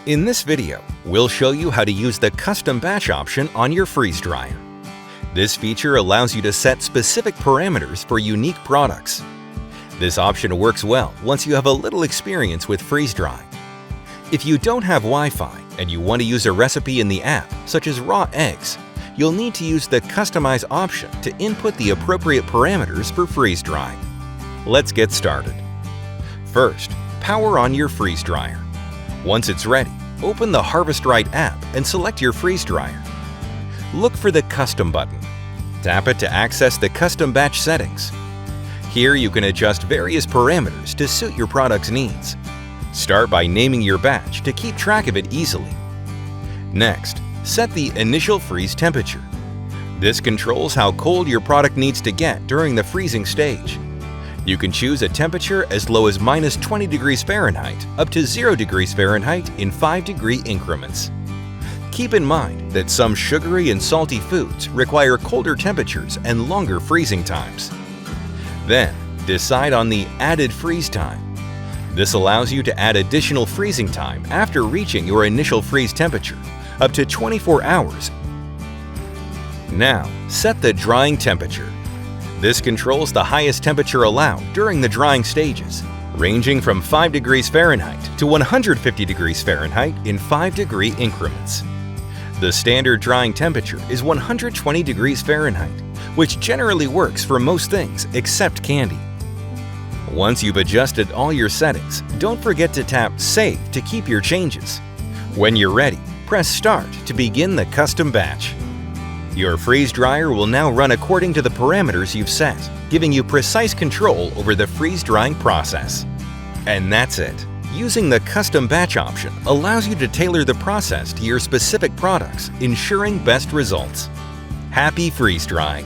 In this video, we'll show you how to use the custom batch option on your freeze dryer. This feature allows you to set specific parameters for unique products. This option works well once you have a little experience with freeze drying. If you don't have Wi-Fi and you want to use a recipe in the app, such as raw eggs, you'll need to use the Customize option to input the appropriate parameters for freeze drying. Let's get started. First, power on your freeze dryer. Once it's ready, open the HarvestRite app and select your freeze dryer. Look for the Custom button. Tap it to access the custom batch settings. Here you can adjust various parameters to suit your product's needs. Start by naming your batch to keep track of it easily. Next, set the initial freeze temperature. This controls how cold your product needs to get during the freezing stage. You can choose a temperature as low as -20 degrees Fahrenheit up to 0 degrees Fahrenheit in 5-degree increments. Keep in mind that some sugary and salty foods require colder temperatures and longer freezing times. Then, decide on the Added Freeze Time. This allows you to add additional freezing time after reaching your initial freeze temperature, up to 24 hours. Now, set the drying temperature. This controls the highest temperature allowed during the drying stages, ranging from 5 degrees Fahrenheit to 150 degrees Fahrenheit in 5-degree increments. The standard drying temperature is 120 degrees Fahrenheit, which generally works for most things except candy. Once you've adjusted all your settings, don't forget to tap Save to keep your changes. When you're ready, press Start to begin the custom batch. Your freeze dryer will now run according to the parameters you've set, giving you precise control over the freeze drying process. And that's it. Using the custom batch option allows you to tailor the process to your specific products, ensuring best results. Happy freeze drying!